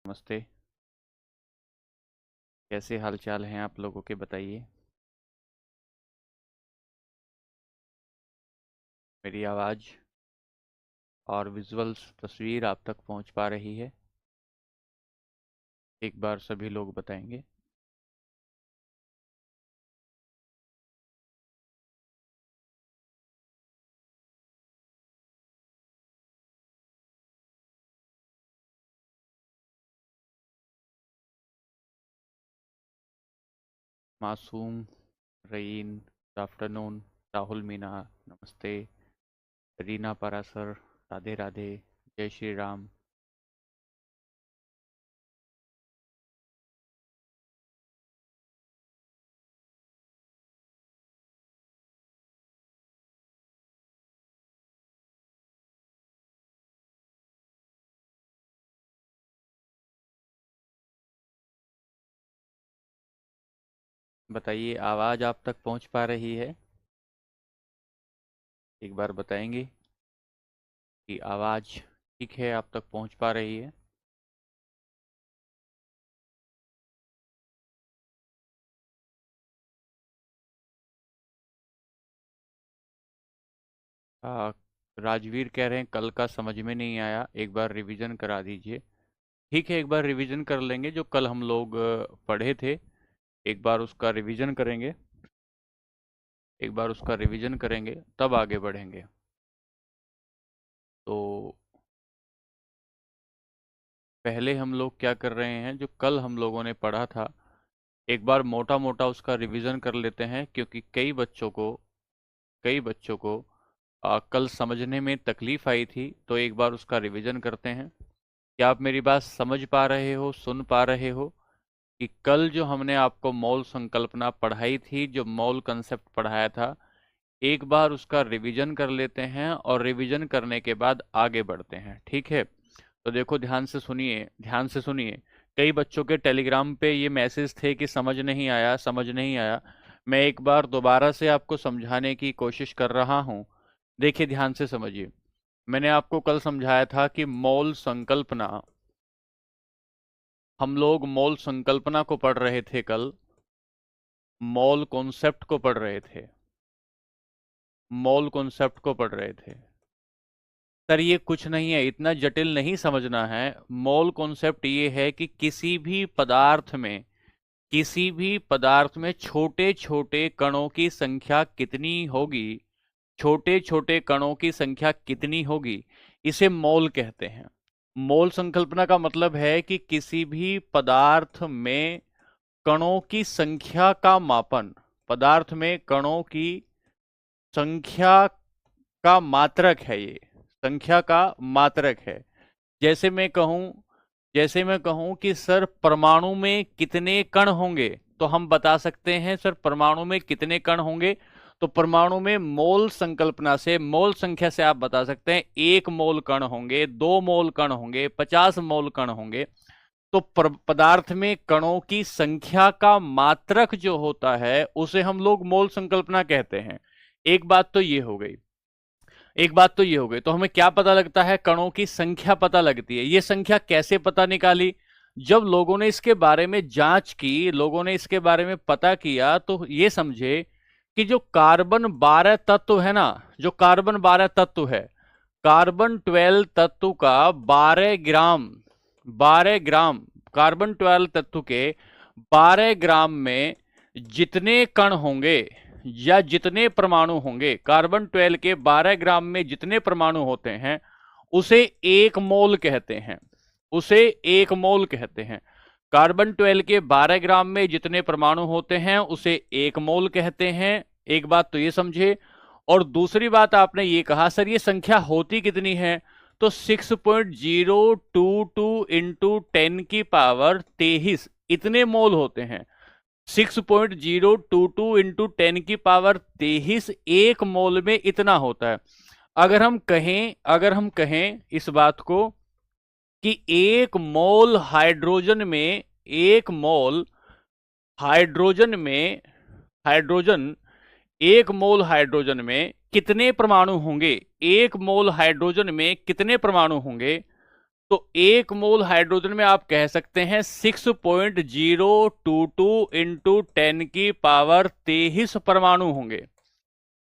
नमस्ते। कैसे हाल चाल हैं आप लोगों के, बताइए। मेरी आवाज़ और विजुअल्स, तस्वीर आप तक पहुंच पा रही है? एक बार सभी लोग बताएंगे। मासूम, रईन, गुड आफ्टरनून। राहुल मीना, नमस्ते। रीना परासर, राधे राधे। जय श्री राम। बताइए, आवाज़ आप तक पहुंच पा रही है? एक बार बताएंगे कि आवाज़ ठीक है, आप तक पहुंच पा रही है? आ, राजवीर कह रहे हैं कल का समझ में नहीं आया, एक बार रिवीजन करा दीजिए। ठीक है, एक बार रिवीजन कर लेंगे। जो कल हम लोग पढ़े थे, एक बार उसका रिवीजन करेंगे। एक बार उसका रिवीजन करेंगे, तब आगे बढ़ेंगे। तो पहले हम लोग क्या कर रहे हैं, जो कल हम लोगों ने पढ़ा था, एक बार मोटा मोटा उसका रिवीजन कर लेते हैं, क्योंकि कई बच्चों को कल समझने में तकलीफ आई थी। तो एक बार उसका रिवीजन करते हैं। क्या आप मेरी बात समझ पा रहे हो, सुन पा रहे हो? कि कल जो हमने आपको मौल संकल्पना पढ़ाई थी, जो मौल कंसेप्ट पढ़ाया था, एक बार उसका रिवीजन कर लेते हैं और रिवीजन करने के बाद आगे बढ़ते हैं, ठीक है? तो देखो, ध्यान से सुनिए, ध्यान से सुनिए। कई बच्चों के टेलीग्राम पे ये मैसेज थे कि समझ नहीं आया, समझ नहीं आया। मैं एक बार दोबारा से आपको समझाने की कोशिश कर रहा हूँ। देखिए, ध्यान से समझिए। मैंने आपको कल समझाया था कि मौल संकल्पना, हम लोग मौल संकल्पना को पढ़ रहे थे कल, मौल कॉन्सेप्ट को पढ़ रहे थे, मौल कॉन्सेप्ट को पढ़ रहे थे। सर, ये कुछ नहीं है, इतना जटिल नहीं समझना है। मोल कॉन्सेप्ट ये है कि किसी भी पदार्थ में छोटे छोटे कणों की संख्या कितनी होगी, छोटे छोटे कणों की संख्या कितनी होगी, इसे मोल कहते हैं। मोल संकल्पना का मतलब है कि किसी भी पदार्थ में कणों की संख्या का मापन, पदार्थ में कणों की संख्या का मात्रक है ये, संख्या का मात्रक है। जैसे मैं कहूं जैसे मैं कहूं कि सर परमाणु में कितने कण होंगे, तो हम बता सकते हैं सर परमाणु में कितने कण होंगे। तो परमाणु में मोल संकल्पना से, मोल संख्या से आप बता सकते हैं 1 मोल कण होंगे, 2 मोल कण होंगे, 50 मोल कण होंगे। तो पदार्थ में कणों की संख्या का मात्रक जो होता है, उसे हम लोग मोल संकल्पना कहते हैं। एक बात तो ये हो गई। तो हमें क्या पता लगता है? कणों की संख्या पता लगती है। ये संख्या कैसे पता निकाली? जब लोगों ने इसके बारे में जांच की, लोगों ने इसके बारे में पता किया, तो ये समझे कि जो कार्बन 12 तत्व है ना, जो कार्बन 12 तत्व है, कार्बन 12 तत्व का 12 ग्राम कार्बन 12 तत्व के 12 ग्राम में जितने कण होंगे या जितने परमाणु होंगे, कार्बन 12 के 12 ग्राम में जितने परमाणु होते हैं, उसे 1 मोल कहते हैं। उसे 1 मोल कहते हैं। कार्बन 12 के 12 ग्राम में जितने परमाणु होते हैं, उसे 1 मोल कहते हैं। एक बात तो ये समझे। और दूसरी बात, आपने ये कहा सर ये संख्या होती कितनी है, तो 6.022 इंटू 10 की पावर 23 इतने मोल होते हैं। 6.022 इंटू 10 की पावर 23 1 मोल में इतना होता है। अगर हम कहें इस बात को कि 1 मोल हाइड्रोजन में, 1 मोल हाइड्रोजन में, हाइड्रोजन 1 मोल हाइड्रोजन में कितने परमाणु होंगे, 1 मोल हाइड्रोजन में कितने परमाणु होंगे, तो 1 मोल हाइड्रोजन में आप कह सकते हैं 6.022 इंटू 10⁻23 परमाणु होंगे।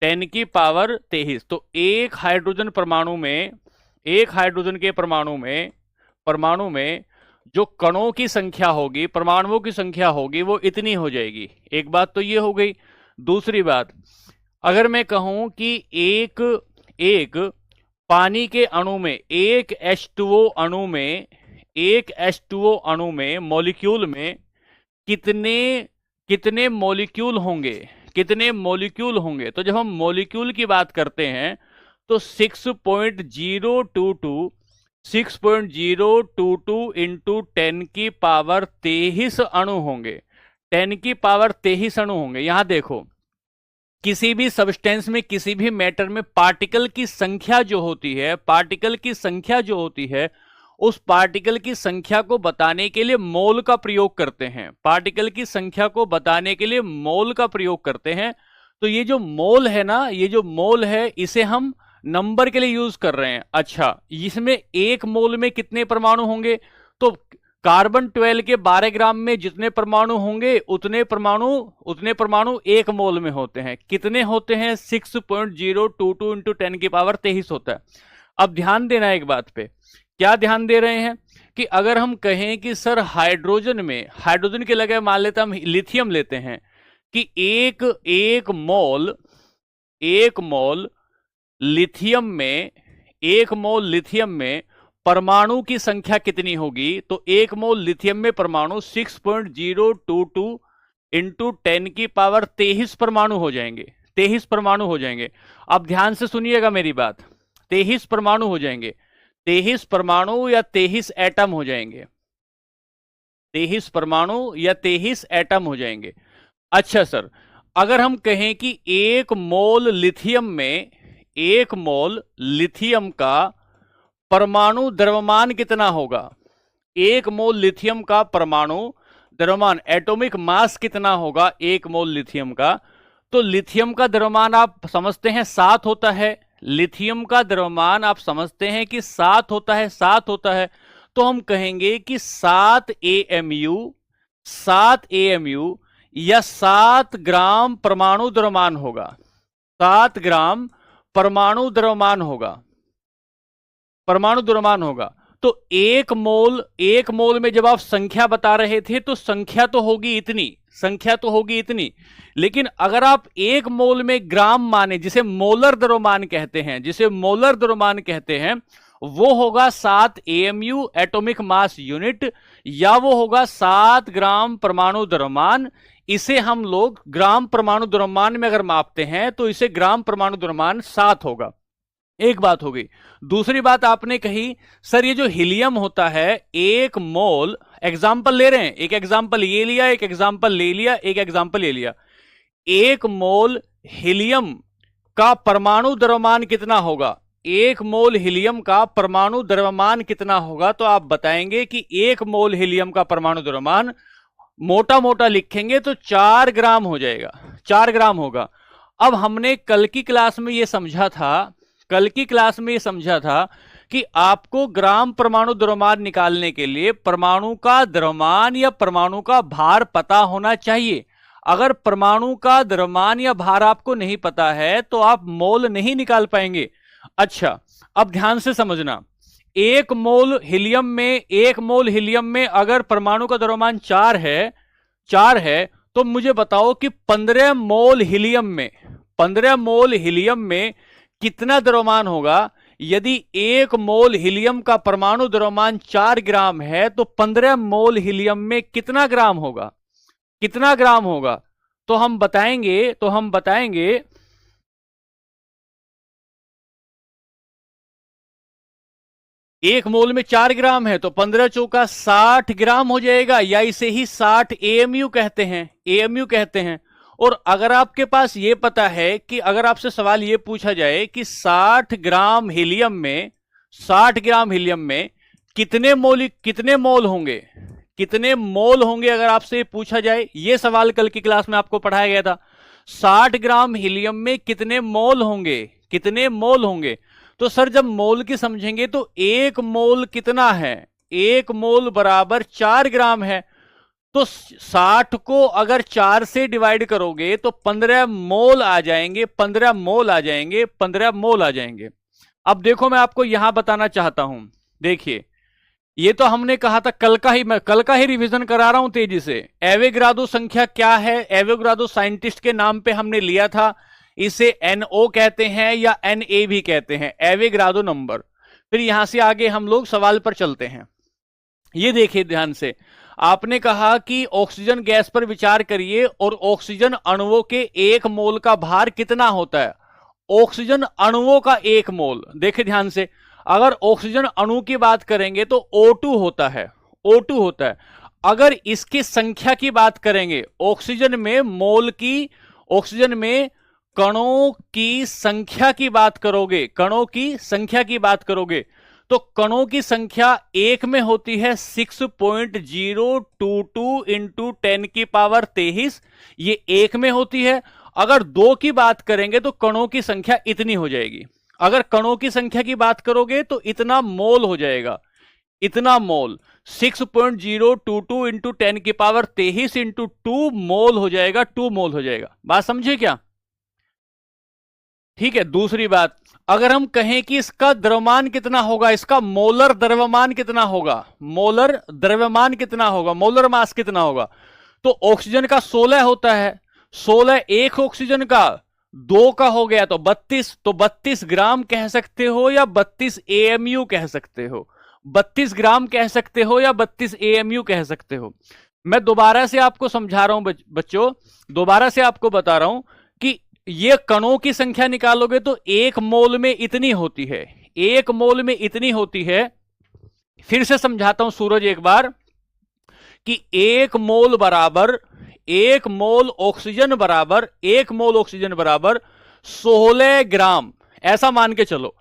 10⁻23। तो एक हाइड्रोजन के परमाणु में जो कणों की संख्या होगी, परमाणुओं की संख्या होगी, वो इतनी हो जाएगी। एक बात तो ये हो गई। दूसरी बात, अगर मैं कहूं कि एक पानी के अणु में, एक H2O अणु में मॉलिक्यूल में कितने मॉलिक्यूल होंगे, तो जब हम मॉलिक्यूल की बात करते हैं तो 6.022 इंटू 10⁻23 अणु होंगे। 10⁻23 अणु होंगे। यहां देखो, किसी भी सब्सटेंस में, किसी भी मैटर में पार्टिकल की संख्या जो होती है, उस पार्टिकल की संख्या को बताने के लिए मोल का प्रयोग करते हैं। तो ये जो मोल है ना, इसे हम नंबर के लिए यूज कर रहे हैं। अच्छा, इसमें 1 मोल में कितने परमाणु होंगे? तो कार्बन 12 के 12 ग्राम में जितने परमाणु होंगे उतने परमाणु 1 मोल में होते हैं। कितने होते हैं? 6.022 इंटू 10⁻23 होता है। अब ध्यान देना एक बात पे। क्या ध्यान दे रहे हैं कि अगर हम कहें कि सर हाइड्रोजन के लगे, मान लेते हम लिथियम लेते हैं कि एक मोल लिथियम में परमाणु की संख्या कितनी होगी? तो 1 मोल लिथियम में परमाणु 6.022 इंटू 10⁻23 परमाणु हो जाएंगे। 23 परमाणु हो जाएंगे। अब ध्यान से सुनिएगा मेरी बात। 23 परमाणु हो जाएंगे। 23 परमाणु या 23 एटम हो जाएंगे। 23 परमाणु या 23 एटम हो जाएंगे। अच्छा सर, अगर हम कहें कि 1 मोल लिथियम का परमाणु द्रव्यमान कितना होगा? 1 मोल लिथियम का परमाणु द्रव्यमान, एटॉमिक मास कितना होगा 1 मोल लिथियम का? तो लिथियम का द्रव्यमान आप समझते हैं 7 होता है। लिथियम का द्रव्यमान आप समझते हैं कि 7 होता है। तो हम कहेंगे कि 7 AMU या 7 ग्राम परमाणु द्रव्यमान होगा। 7 ग्राम परमाणु द्रव्यमान होगा। तो 1 मोल में जब आप संख्या बता रहे थे तो संख्या तो होगी इतनी। लेकिन अगर आप 1 मोल में ग्राम माने, जिसे मोलर द्रव्यमान कहते हैं, वो होगा 7 AMU एटॉमिक मास यूनिट, या वो होगा 7 ग्राम परमाणु द्रव्यमान। इसे हम लोग ग्राम परमाणु द्रव्यमान में अगर मापते हैं तो इसे ग्राम परमाणु द्रव्यमान 7 होगा। एक बात हो गई। दूसरी बात आपने कही, सर ये जो हीलियम होता है 1 मोल, एग्जाम्पल ले रहे हैं, एक एग्जाम्पल ये लिया, एक एग्जाम्पल ले लिया, एक एग्जाम्पल ये लिया। 1 मोल हीलियम का परमाणु द्रव्यमान कितना होगा? 1 मोल हीलियम का परमाणु द्रव्यमान कितना होगा? तो आप बताएंगे कि 1 मोल हीलियम का परमाणु द्रव्यमान मोटा मोटा लिखेंगे तो 4 ग्राम हो जाएगा, 4 ग्राम होगा। अब हमने कल की क्लास में यह समझा था कि आपको ग्राम परमाणु द्रव्यमान निकालने के लिए परमाणु का द्रव्यमान या परमाणु का भार पता होना चाहिए। अगर परमाणु का द्रव्यमान या भार आपको नहीं पता है तो आप मोल नहीं निकाल पाएंगे। अच्छा, अब ध्यान से समझना। 1 मोल हीलियम में अगर परमाणु का द्रव्यमान 4 है, तो मुझे बताओ कि 15 मोल हीलियम में कितना द्रव्यमान होगा? यदि 1 मोल हीलियम का परमाणु द्रव्यमान 4 ग्राम है तो 15 मोल हीलियम में कितना ग्राम होगा? तो हम बताएंगे 1 मोल में 4 ग्राम है तो 15 चौका 60 ग्राम हो जाएगा, या इसे ही 60 AMU कहते हैं। और अगर आपके पास ये पता है कि अगर आपसे सवाल ये पूछा जाए कि 60 ग्राम हीलियम में कितने मोल होंगे, अगर आपसे ये पूछा जाए, ये सवाल कल की क्लास में आपको पढ़ाया गया था। 60 ग्राम हीलियम में कितने मोल होंगे? तो सर जब मोल की समझेंगे तो एक मोल कितना है, एक मोल बराबर 4 ग्राम है। तो 60 को अगर 4 से डिवाइड करोगे तो 15 मोल आ जाएंगे, 15 मोल आ जाएंगे, 15 मोल आ जाएंगे। अब देखो मैं आपको यहां बताना चाहता हूं, देखिए ये तो हमने कहा था कल का ही, मैं कल का ही रिवीजन करा रहा हूं तेजी से। एवोगाड्रो संख्या क्या है, एवोगाड्रो साइंटिस्ट के नाम पे हमने लिया था, इसे NO कहते हैं या Na भी कहते हैं, एवोगाड्रो नंबर। फिर यहां से आगे हम लोग सवाल पर चलते हैं। ये देखिए ध्यान से, आपने कहा कि ऑक्सीजन गैस पर विचार करिए और ऑक्सीजन अणुओं के 1 मोल का भार कितना होता है। ऑक्सीजन अणुओं का 1 मोल, देखिए ध्यान से, अगर ऑक्सीजन अणु की बात करेंगे तो O2 होता है, O2 होता है। अगर इसकी संख्या की बात करेंगे, ऑक्सीजन में मोल की, ऑक्सीजन में कणों की संख्या की बात करोगे, कणों की संख्या की बात करोगे तो कणों की संख्या 1 में होती है 6.022 इंटू 10 की पावर 23, ये 1 में होती है। अगर 2 की बात करेंगे तो कणों की संख्या इतनी हो जाएगी। अगर कणों की संख्या की बात करोगे तो इतना मोल हो जाएगा, इतना मोल 6.022 इंटू 10 की पावर 23 इंटू 2 मोल हो जाएगा, 2 मोल हो जाएगा। बात समझे क्या? ठीक है। दूसरी बात, अगर हम कहें कि इसका द्रव्यमान कितना होगा, इसका मोलर द्रव्यमान कितना होगा, मोलर द्रव्यमान कितना होगा, मोलर मास कितना होगा, तो ऑक्सीजन का 16 होता है, 16 एक ऑक्सीजन का 2 का हो गया तो 32, तो 32 ग्राम कह सकते हो या 32 AMU कह सकते हो, 32 ग्राम कह सकते हो या 32 AMU कह सकते हो। मैं दोबारा से आपको समझा रहा हूं बच्चों, दोबारा से आपको बता रहा हूं कि ये कणों की संख्या निकालोगे तो 1 मोल में इतनी होती है, 1 मोल में इतनी होती है। फिर से समझाता हूं सूरज एक बार, कि 1 मोल बराबर, 1 मोल ऑक्सीजन बराबर, 1 मोल ऑक्सीजन बराबर 16 ग्राम, ऐसा मान के चलो।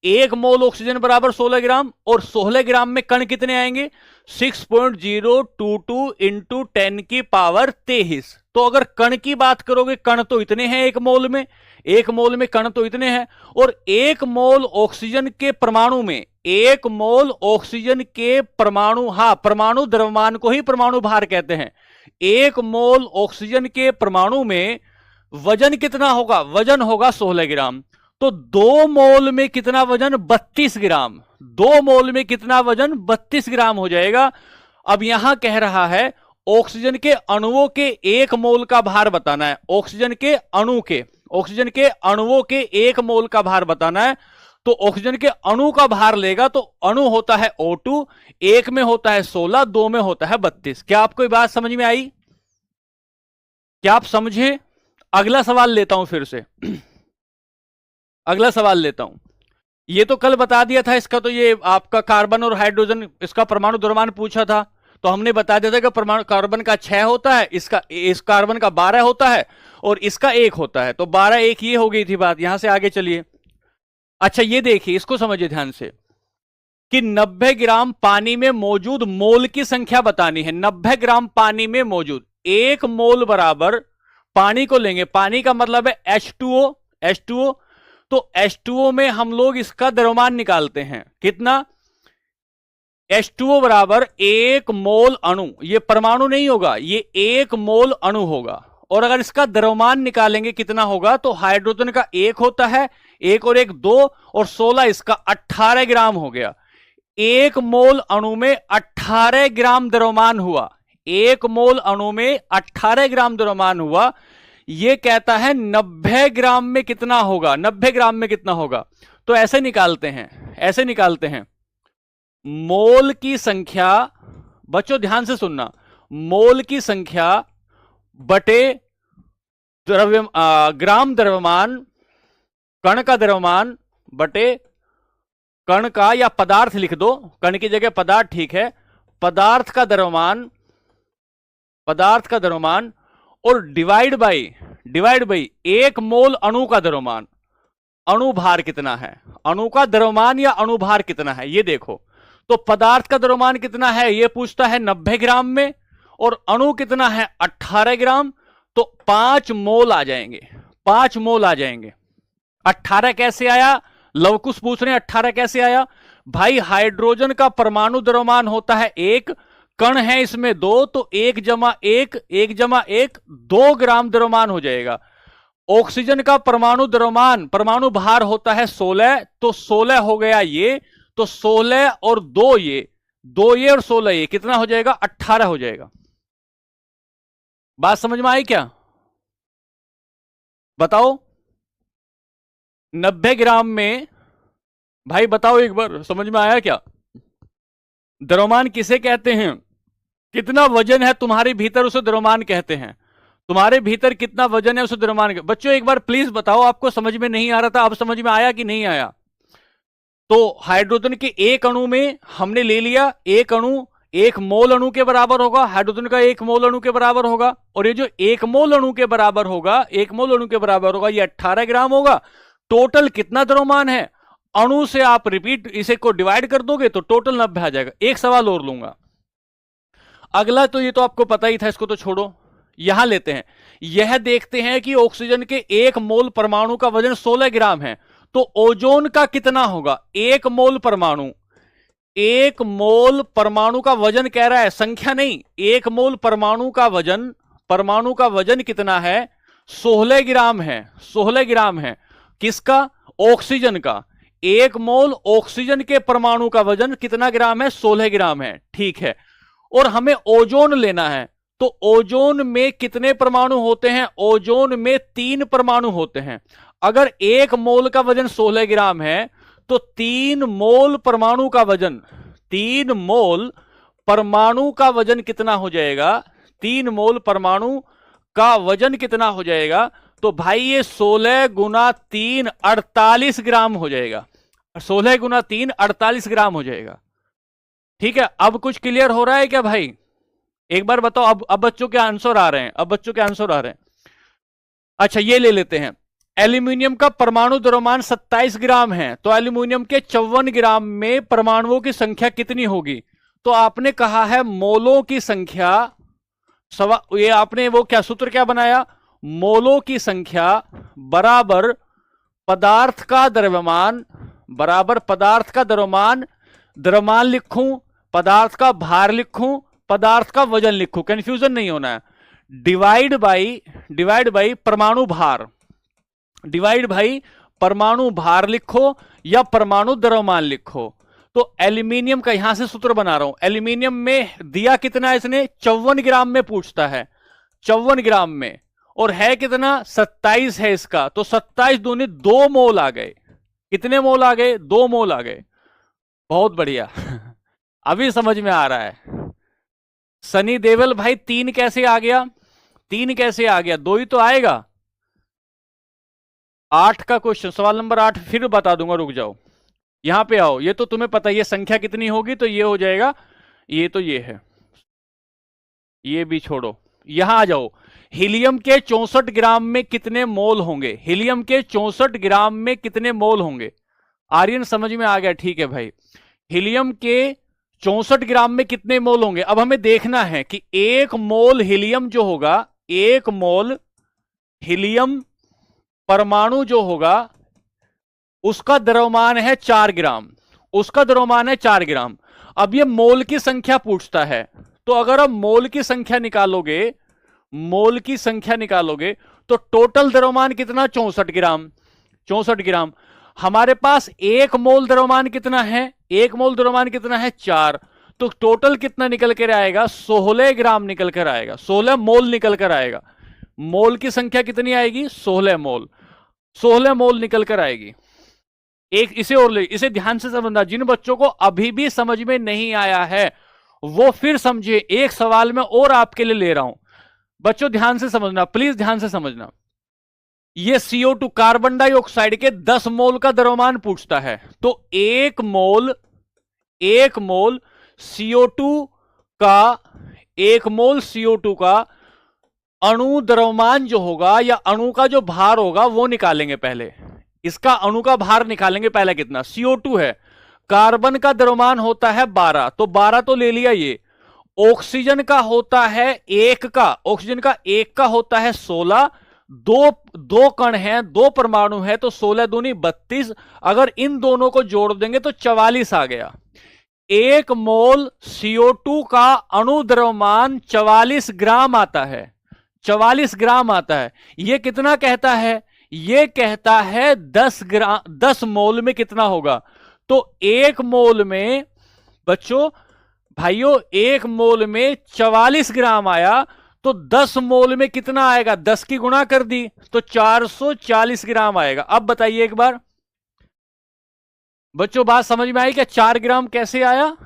1 मोल ऑक्सीजन बराबर 16 ग्राम, और 16 ग्राम में कण कितने आएंगे, 6.022 इंटू 10 की पावर 23। तो अगर कण की बात करोगे, कण तो इतने हैं 1 मोल में, 1 मोल में कण तो इतने हैं, और 1 मोल ऑक्सीजन के परमाणु में, 1 मोल ऑक्सीजन के परमाणु, हां परमाणु द्रव्यमान को ही परमाणु भार कहते हैं। 1 मोल ऑक्सीजन के परमाणु में वजन कितना होगा, वजन होगा 16 ग्राम। तो 2 मोल में कितना वजन, 32 ग्राम, 2 मोल में कितना वजन, 32 ग्राम हो जाएगा। अब यहां कह रहा है ऑक्सीजन के अणुओं के 1 मोल का भार बताना है, ऑक्सीजन के अणु के, ऑक्सीजन के अणुओं के 1 मोल का भार बताना है। तो ऑक्सीजन के अणु का भार लेगा तो अणु होता है O2, 1 में होता है 16, 2 में होता है 32। क्या आपको ये बात समझ में आई? क्या आप समझे? अगला सवाल लेता हूं फिर से अगला सवाल लेता हूं। ये तो कल बता दिया था इसका, तो ये आपका कार्बन और हाइड्रोजन, इसका परमाणु द्रव्यमान पूछा था तो हमने बता दिया था कि परमाणु कार्बन का 6 होता है, इस कार्बन का 12 होता है और इसका 1 होता है, तो 12 1 ये हो गई थी बात। यहां से आगे चलिए। अच्छा ये देखिए, इसको समझिए ध्यान से, कि 90 ग्राम पानी में मौजूद मोल की संख्या बतानी है। 90 ग्राम पानी में मौजूद 1 मोल बराबर, पानी को लेंगे, पानी का मतलब है H2O, H2O, तो H2O में हम लोग इसका द्रव्यमान निकालते हैं, कितना, H2O बराबर 1 मोल अणु, ये परमाणु नहीं होगा, ये 1 मोल अणु होगा। और अगर इसका द्रव्यमान निकालेंगे कितना होगा, तो हाइड्रोजन का 1 होता है, 1 और 1 2, और 16 इसका 18 ग्राम हो गया। 1 मोल अणु में 18 ग्राम द्रव्यमान हुआ, 1 मोल अणु में 18 ग्राम द्रव्यमान हुआ। ये कहता है 90 ग्राम में कितना होगा, 90 ग्राम में कितना होगा। तो ऐसे निकालते हैं, ऐसे निकालते हैं, मोल की संख्या, बच्चों ध्यान से सुनना, मोल की संख्या बटे ग्राम द्रव्यमान, कण का द्रव्यमान बटे कण का, या पदार्थ लिख दो, कण की जगह पदार्थ ठीक है, पदार्थ का द्रव्यमान, पदार्थ का द्रव्यमान, और डिवाइड बाई 1 मोल अणु का द्रव्यमान। अणु भार कितना है, अणु का द्रव्यमान या अणु भार कितना है, ये देखो। तो पदार्थ का द्रव्यमान कितना है, ये पूछता है 90 ग्राम में, और अणु कितना है 18 ग्राम, तो 5 मोल आ जाएंगे, 5 मोल आ जाएंगे। 18 कैसे आया, लवकुश पूछ रहे हैं 18 कैसे आया? भाई हाइड्रोजन का परमाणु द्रव्यमान होता है 1, कण है इसमें 2, तो 1 जमा 1, 1 जमा 1, 2 ग्राम द्रव्यमान हो जाएगा। ऑक्सीजन का परमाणु द्रव्यमान, परमाणु भार होता है 16, तो 16 हो गया ये, तो 16 और 2 ये, 2 ये और 16 ये, कितना हो जाएगा? 18 हो जाएगा। बात समझ में आई क्या? बताओ 90 ग्राम में, भाई बताओ एक बार, समझ में आया क्या? द्रव्यमान किसे कहते हैं? कितना वजन है तुम्हारे भीतर उसे द्रव्यमान कहते हैं। तुम्हारे भीतर कितना वजन है उसे द्रव्यमान। बच्चों एक बार प्लीज बताओ, आपको समझ में नहीं आ रहा था, अब समझ में आया कि नहीं आया? तो हाइड्रोजन के एक अणु में हमने ले लिया, एक अणु 1 मोल अणु के बराबर होगा, हाइड्रोजन का 1 मोल अणु के बराबर होगा, और ये जो 1 मोल अणु के बराबर होगा, 1 मोल अणु के बराबर होगा, ये 18 ग्राम होगा। टोटल कितना द्रव्यमान है? अणु से आप रिपीट इसे को डिवाइड कर दोगे तो टोटल 90 आ जाएगा। एक सवाल और लूंगा, अगला तो ये तो आपको पता ही था, इसको तो छोड़ो, यहां लेते हैं। यह देखते हैं कि ऑक्सीजन के 1 मोल परमाणु का वजन 16 ग्राम है, तो ओजोन का कितना होगा? 1 मोल परमाणु, 1 मोल परमाणु का वजन कह रहा है, संख्या नहीं। 1 मोल परमाणु का वजन, परमाणु का वजन कितना है? 16 ग्राम है, 16 ग्राम है। किसका? ऑक्सीजन का। 1 मोल ऑक्सीजन के परमाणु का वजन कितना ग्राम है? 16 ग्राम है, ठीक है। और हमें ओजोन लेना है, तो ओजोन में कितने परमाणु होते हैं? ओजोन में 3 परमाणु होते हैं। अगर 1 मोल का वजन 16 ग्राम है, तो 3 मोल परमाणु का वजन, 3 मोल परमाणु का वजन कितना हो जाएगा? 3 मोल परमाणु का वजन कितना हो जाएगा? तो भाई ये 16 गुना 3 48 ग्राम हो जाएगा। 16 गुना 3 48 ग्राम हो जाएगा। ठीक है, अब कुछ क्लियर हो रहा है क्या भाई? एक बार बताओ, अब बच्चों के आंसर आ रहे हैं, अब बच्चों के आंसर आ रहे हैं। अच्छा ये ले लेते हैं, एल्यूमिनियम का परमाणु द्रव्यमान 27 ग्राम है, तो एल्यूमिनियम के 54 ग्राम में परमाणुओं की संख्या कितनी होगी? तो आपने कहा है मोलों की संख्या, ये आपने वो क्या सूत्र क्या बनाया? मोलों की संख्या बराबर पदार्थ का द्रव्यमान, बराबर पदार्थ का द्रव्यमान, द्रव्यमान लिखूं, पदार्थ का भार लिखूं, पदार्थ का वजन लिखूं, कंफ्यूजन नहीं होना है। डिवाइड बाई परमाणु भार, डिवाइड भाई परमाणु भार लिखो या परमाणु द्रव्यमान लिखो। तो एल्यूमिनियम का यहां से सूत्र बना रहा हूं, एल्यूमिनियम में दिया कितना है इसने? 54 ग्राम में पूछता है, 54 ग्राम में, और है कितना? 27 है इसका, तो 27 दूनी 2 मोल आ गए। कितने मोल आ गए? 2 मोल आ गए। बहुत बढ़िया अभी समझ में आ रहा है। सनी देवल भाई 3 कैसे आ गया? 3 कैसे आ गया? 2 ही तो आएगा। 8 का क्वेश्चन, सवाल नंबर 8 फिर बता दूंगा, रुक जाओ, यहां पे आओ। ये तो तुम्हें पता है, ये संख्या कितनी होगी, तो ये हो जाएगा, ये तो ये है, ये भी छोड़ो, यहां आ जाओ। हीलियम के 64 ग्राम में कितने मोल होंगे? हीलियम के 64 ग्राम में कितने मोल होंगे? आर्यन समझ में आ गया, ठीक है भाई। हीलियम के 64 ग्राम में कितने मोल होंगे? अब हमें देखना है कि 1 मोल हीलियम जो होगा, 1 मोल हीलियम परमाणु जो होगा, उसका द्रव्यमान है 4 ग्राम, उसका द्रव्यमान है 4 ग्राम। अब ये मोल की संख्या पूछता है, तो अगर आप मोल की संख्या निकालोगे, मोल की संख्या निकालोगे, तो टोटल द्रव्यमान कितना? 64 ग्राम, 64 ग्राम। हमारे पास 1 मोल द्रव्यमान कितना है? 1 मोल द्रव्यमान कितना है? 4, तो टोटल कितना निकल कर आएगा? 16 ग्राम निकल कर आएगा, 16 मोल निकल कर आएगा। मोल की संख्या कितनी आएगी? 16 मोल, 16 मोल निकल कर आएगी। एक इसे और ले, इसे ध्यान से समझना, जिन बच्चों को अभी भी समझ में नहीं आया है वो फिर समझे, एक सवाल में और आपके लिए ले रहा हूं। बच्चों ध्यान से समझना, प्लीज ध्यान से समझना। ये CO2 कार्बन डाइऑक्साइड के 10 मोल का द्रव्यमान पूछता है, तो 1 मोल CO2 का, 1 मोल CO2 का अणु द्रव्यमान जो होगा, या अणु का जो भार होगा वो निकालेंगे पहले। इसका अणु का भार निकालेंगे पहले, कितना? CO2 है, कार्बन का द्रव्यमान होता है 12, तो 12 तो ले लिया ये। ऑक्सीजन का होता है 1 का, ऑक्सीजन का 1 का होता है 16, दो दो कण हैं, दो परमाणु है, तो 16 दूनी 32। अगर इन दोनों को जोड़ देंगे तो 44 आ गया। 1 मोल CO2 का अणु द्रव्यमान 44 ग्राम आता है, 44 ग्राम आता है। यह कितना कहता है? यह कहता है 10 ग्राम, 10 मोल में कितना होगा? तो 1 मोल में बच्चों, भाइयों, 1 मोल में 44 ग्राम आया, तो 10 मोल में कितना आएगा? 10 की गुणा कर दी तो 440 ग्राम आएगा। अब बताइए एक बार बच्चों, बात समझ में आई क्या? 4 ग्राम कैसे आया?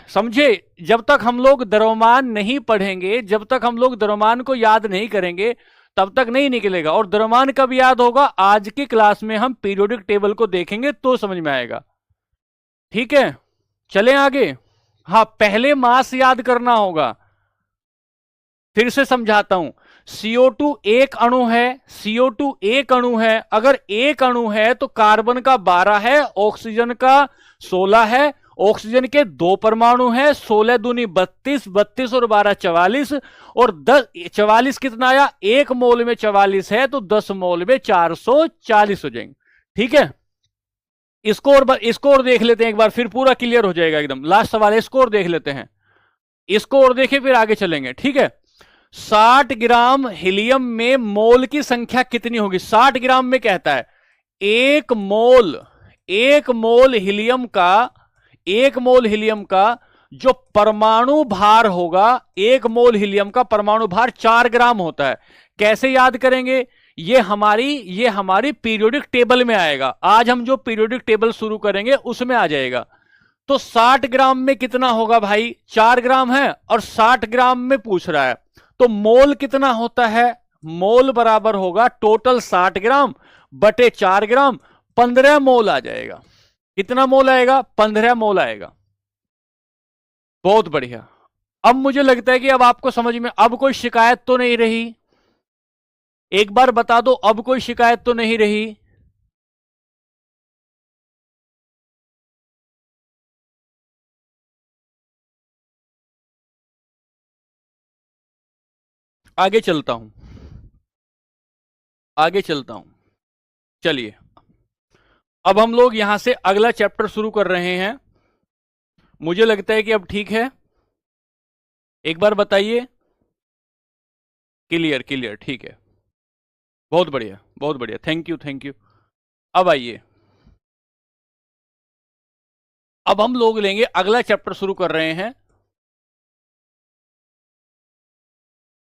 समझे? जब तक हम लोग द्रव्यमान नहीं पढ़ेंगे, जब तक हम लोग द्रव्यमान को याद नहीं करेंगे, तब तक नहीं निकलेगा। और द्रव्यमान कब याद होगा? आज की क्लास में हम पीरियोडिक टेबल को देखेंगे तो समझ में आएगा। ठीक है, चलें आगे। हाँ, पहले मास याद करना होगा। फिर से समझाता हूं। CO2 एक अणु है, CO2 एक अणु है। अगर एक अणु है तो कार्बन का 12 है, ऑक्सीजन का 16 है। ऑक्सीजन के 2 परमाणु हैं, 16 दूनी 32, 32 और 12 44। और 44 कितना आया? 1 मोल में 44 है, तो 10 मोल में 440 हो जाएंगे। ठीक है, इसको और देख लेते हैं एक बार, फिर पूरा क्लियर हो जाएगा एकदम। लास्ट सवाल है, इसको और देख लेते हैं। इसको और देखें फिर आगे चलेंगे। ठीक है, 60 ग्राम हीलियम में मोल की संख्या कितनी होगी? 60 ग्राम में कहता है 1 मोल हीलियम का, 1 मोल हीलियम का जो परमाणु भार होगा, 1 मोल हीलियम का परमाणु भार 4 ग्राम होता है। कैसे याद करेंगे? ये हमारी पीरियोडिक टेबल में आएगा। आज हम जो पीरियोडिक टेबल शुरू करेंगे उसमें आ जाएगा। तो 60 ग्राम में कितना होगा भाई? 4 ग्राम है और 60 ग्राम में पूछ रहा है, तो मोल कितना होता है? मोल बराबर होगा टोटल 60 ग्राम बटे 4 ग्राम, 15 मोल आ जाएगा। कितना मोल आएगा? 15 मोल आएगा। बहुत बढ़िया। अब मुझे लगता है कि अब आपको समझ में, अब कोई शिकायत तो नहीं रही? एक बार बता दो, अब कोई शिकायत तो नहीं रही? आगे चलता हूं, आगे चलता हूं। चलिए, अब हम लोग यहां से अगला चैप्टर शुरू कर रहे हैं। मुझे लगता है कि अब ठीक है। एक बार बताइए। क्लियर, क्लियर, ठीक है। बहुत बढ़िया, बहुत बढ़िया, थैंक यू, थैंक यू। अब आइए, अब हम लोग लेंगे अगला चैप्टर शुरू कर रहे हैं,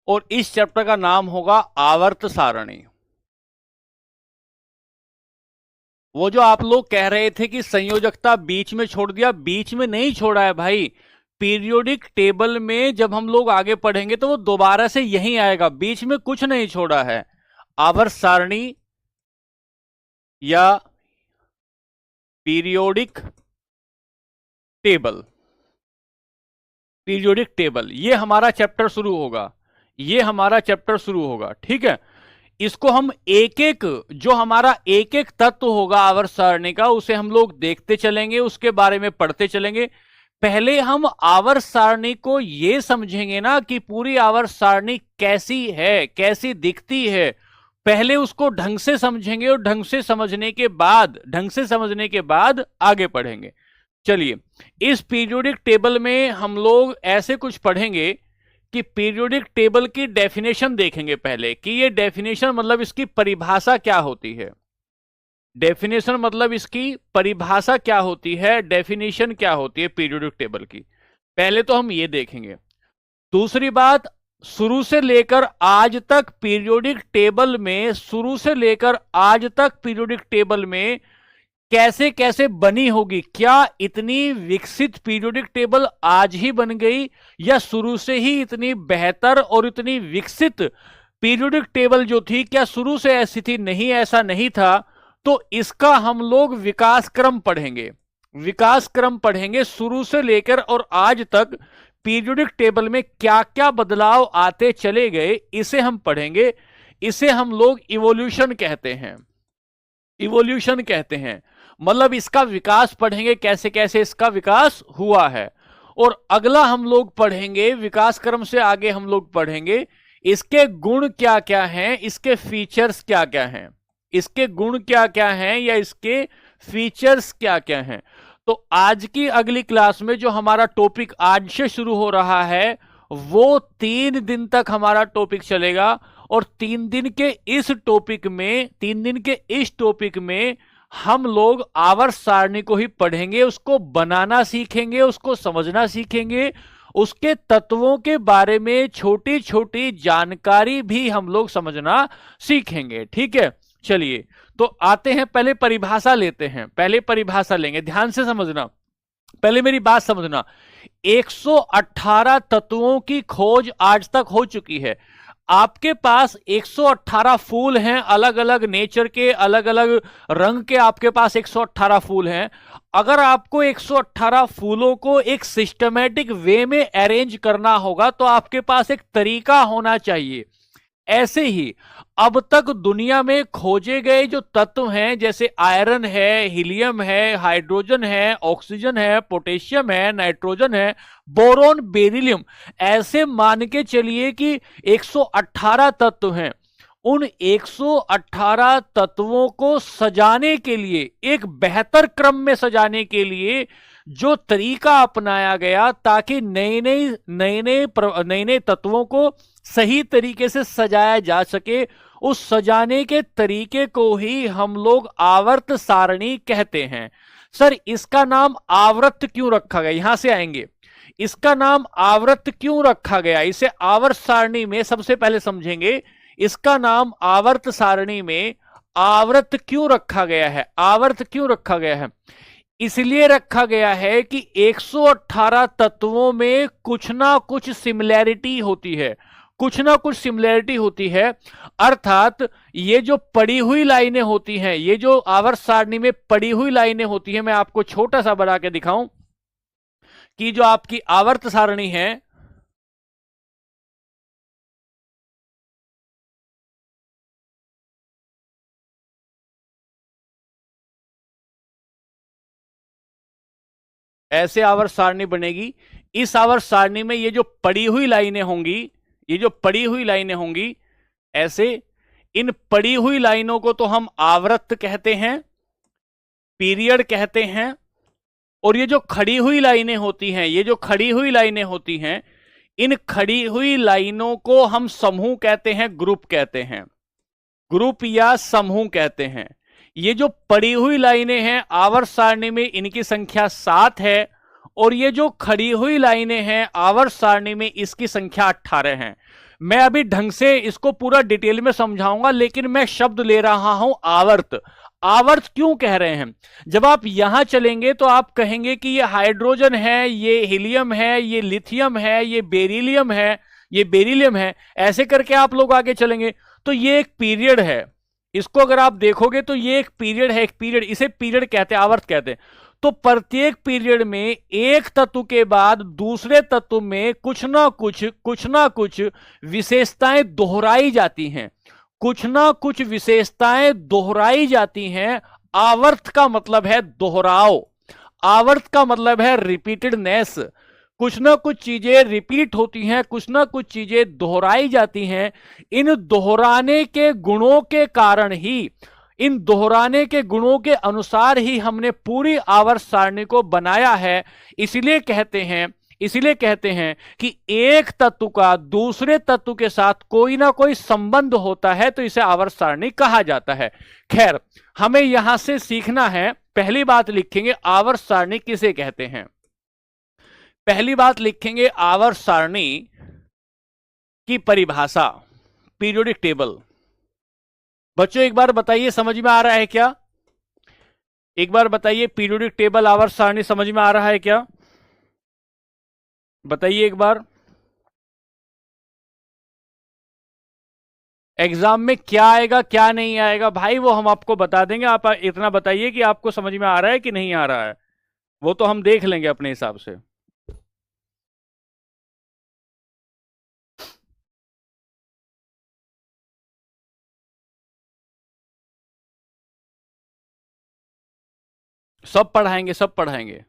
और इस चैप्टर का नाम होगा आवर्त सारणी। वो जो आप लोग कह रहे थे कि संयोजकता बीच में छोड़ दिया, बीच में नहीं छोड़ा है भाई। पीरियोडिक टेबल में जब हम लोग आगे पढ़ेंगे तो वो दोबारा से यहीं आएगा, बीच में कुछ नहीं छोड़ा है। आवर्त सारणी या पीरियोडिक टेबल, पीरियोडिक टेबल, ये हमारा चैप्टर शुरू होगा, ये हमारा चैप्टर शुरू होगा। ठीक है, इसको हम एक एक, जो हमारा एक एक तत्व होगा आवर्त सारणी का, उसे हम लोग देखते चलेंगे, उसके बारे में पढ़ते चलेंगे। पहले हम आवर्त सारणी को ये समझेंगे ना कि पूरी आवर्त सारणी कैसी है, कैसी दिखती है। पहले उसको ढंग से समझेंगे और ढंग से समझने के बाद आगे पढ़ेंगे। चलिए, इस पीरियोडिक टेबल में हम लोग ऐसे कुछ पढ़ेंगे कि पीरियोडिक टेबल की डेफिनेशन देखेंगे पहले, कि ये डेफिनेशन मतलब इसकी परिभाषा क्या होती है। डेफिनेशन मतलब इसकी परिभाषा क्या होती है, डेफिनेशन क्या होती है पीरियोडिक टेबल की, पहले तो हम ये देखेंगे। दूसरी बात, शुरू से लेकर आज तक पीरियोडिक टेबल में, शुरू से लेकर आज तक पीरियोडिक टेबल में कैसे कैसे बनी होगी। क्या इतनी विकसित पीरियोडिक टेबल आज ही बन गई, या शुरू से ही इतनी बेहतर और इतनी विकसित पीरियोडिक टेबल जो थी, क्या शुरू से ऐसी थी? नहीं, ऐसा नहीं था। तो इसका हम लोग विकास क्रम पढ़ेंगे, विकास क्रम पढ़ेंगे, शुरू से लेकर और आज तक पीरियोडिक टेबल में क्या क्या बदलाव आते चले गए, इसे हम पढ़ेंगे। इसे हम लोग इवोल्यूशन कहते हैं, इवोल्यूशन कहते हैं। मतलब इसका विकास पढ़ेंगे, कैसे कैसे इसका विकास हुआ है। और अगला हम लोग पढ़ेंगे, विकास क्रम से आगे हम लोग पढ़ेंगे इसके गुण क्या क्या हैं, इसके फीचर्स क्या क्या हैं, इसके गुण क्या क्या हैं या इसके फीचर्स क्या क्या हैं। तो आज की अगली क्लास में जो हमारा टॉपिक आज से शुरू हो रहा है वो 3 दिन तक हमारा टॉपिक चलेगा। और 3 दिन के इस टॉपिक में हम लोग आवर्त सारणी को ही पढ़ेंगे, उसको बनाना सीखेंगे, उसको समझना सीखेंगे, उसके तत्वों के बारे में छोटी छोटी जानकारी भी हम लोग समझना सीखेंगे। ठीक है, चलिए तो आते हैं, पहले परिभाषा लेते हैं, पहले परिभाषा लेंगे, ध्यान से समझना, पहले मेरी बात समझना। 118 तत्वों की खोज आज तक हो चुकी है। आपके पास 118 फूल हैं, अलग अलग नेचर के, अलग अलग रंग के आपके पास 118 फूल हैं। अगर आपको 118 फूलों को एक सिस्टमैटिक वे में अरेंज करना होगा तो आपके पास एक तरीका होना चाहिए। ऐसे ही अब तक दुनिया में खोजे गए जो तत्व हैं, जैसे आयरन है, हीलियम है, हाइड्रोजन है, ऑक्सीजन है, पोटेशियम है, नाइट्रोजन है, बोरोन, बेरिलियम, ऐसे मान के चलिए कि 118 तत्व हैं। उन 118 तत्वों को सजाने के लिए, एक बेहतर क्रम में सजाने के लिए जो तरीका अपनाया गया ताकि नए नए तत्वों को सही तरीके से सजाया जा सके, उस सजाने के तरीके को ही हम लोग आवर्त सारणी कहते हैं। सर इसका नाम आवर्त क्यों रखा गया, यहां से आएंगे, इसका नाम आवर्त क्यों रखा गया, इसे आवर्त सारणी में सबसे पहले समझेंगे। इसका नाम आवर्त सारणी में आवर्त क्यों रखा गया है, आवर्त क्यों रखा गया है, इसलिए रखा गया है कि 118 तत्वों में कुछ ना कुछ सिमिलैरिटी होती है, कुछ ना कुछ सिमिलैरिटी होती है। अर्थात ये जो पड़ी हुई लाइनें होती हैं, ये जो आवर्त सारणी में पड़ी हुई लाइनें होती हैं, मैं आपको छोटा सा बना के दिखाऊं कि जो आपकी आवर्त सारणी है, ऐसे आवर्त सारणी बनेगी। इस आवर्त सारणी में ये जो पड़ी हुई लाइनें होंगी, ये जो पड़ी हुई लाइनें होंगी ऐसे, इन पड़ी हुई लाइनों को तो हम आवर्त कहते हैं, पीरियड कहते हैं। और ये जो खड़ी हुई लाइनें होती हैं, ये जो खड़ी हुई लाइनें होती हैं, इन खड़ी हुई लाइनों को हम समूह कहते हैं, ग्रुप कहते हैं, ग्रुप या समूह कहते हैं। ये जो पड़ी हुई लाइनें हैं आवर्त सारणी में, इनकी संख्या 7 है। और ये जो खड़ी हुई लाइनें हैं आवर्त सारणी में, इसकी संख्या 18 है। मैं अभी ढंग से इसको पूरा डिटेल में समझाऊंगा, लेकिन मैं शब्द ले रहा हूं आवर्त। आवर्त क्यों कह रहे हैं, जब आप यहां चलेंगे तो आप कहेंगे कि ये हाइड्रोजन है, ये हीलियम है, ये लिथियम है, ये बेरिलियम है, ये बेरिलियम है, ऐसे करके आप लोग आगे चलेंगे तो ये एक पीरियड है। इसको अगर आप देखोगे तो ये एक पीरियड है, एक पीरियड, इसे पीरियड कहते हैं, आवर्त कहते हैं। तो प्रत्येक पीरियड में एक तत्व के बाद दूसरे तत्व में कुछ ना कुछ विशेषताएं दोहराई जाती हैं, कुछ ना कुछ विशेषताएं दोहराई जाती हैं। आवर्त का मतलब है दोहराव, आवर्त का मतलब है रिपीटेडनेस। कुछ ना कुछ चीजें रिपीट होती हैं, कुछ ना कुछ चीजें दोहराई जाती हैं। इन दोहराने के गुणों के कारण ही, इन दोहराने के गुणों के अनुसार ही हमने पूरी आवर्त सारणी को बनाया है। इसीलिए कहते हैं कि एक तत्व का दूसरे तत्व के साथ कोई ना कोई संबंध होता है तो इसे आवर्त सारणी कहा जाता है। खैर, हमें यहां से सीखना है, पहली बात लिखेंगे आवर्त सारणी किसे कहते हैं। पहली बात लिखेंगे आवर्त सारणी की परिभाषा, पीरियोडिक टेबल। बच्चों एक बार बताइए, समझ में आ रहा है क्या, एक बार बताइए, पीरियोडिक टेबल आवर्त सारणी समझ में आ रहा है क्या, बताइए एक बार। एग्जाम में क्या आएगा क्या नहीं आएगा भाई वो हम आपको बता देंगे, आप इतना बताइए कि आपको समझ में आ रहा है कि नहीं आ रहा है, वो तो हम देख लेंगे अपने हिसाब से। सब पढ़ाएंगे, सब पढ़ाएंगे,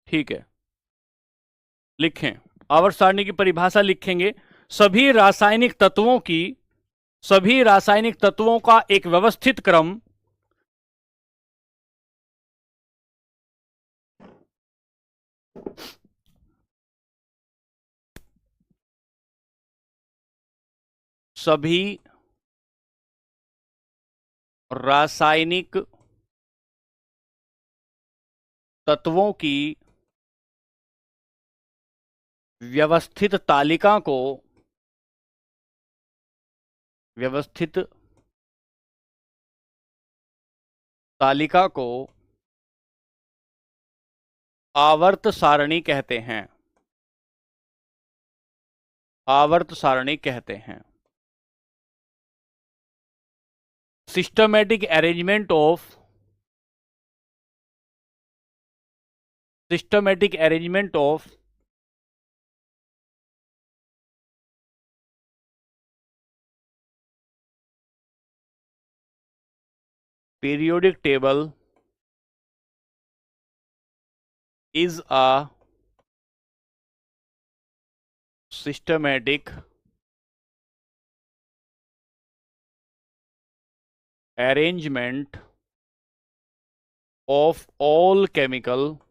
ठीक है। लिखें, आवर्त सारणी की परिभाषा लिखेंगे सभी रासायनिक तत्वों की सभी रासायनिक तत्वों का एक व्यवस्थित क्रम सभी रासायनिक तत्वों की व्यवस्थित तालिका को व्यवस्थित तालिका को आवर्त सारणी कहते हैं। आवर्त सारणी कहते हैं। Systematic arrangement of systematic arrangement of periodic table is a systematic arrangement of all chemical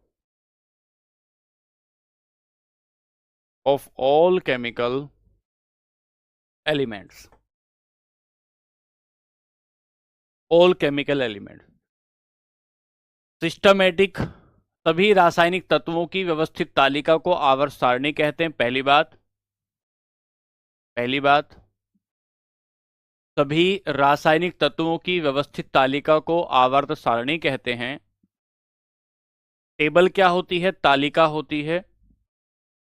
elements all chemical elements systematic सभी रासायनिक तत्वों की व्यवस्थित तालिका को आवर्त सारणी कहते हैं। पहली बात सभी रासायनिक तत्वों की व्यवस्थित तालिका को आवर्त सारणी कहते हैं। टेबल क्या होती है? तालिका होती है।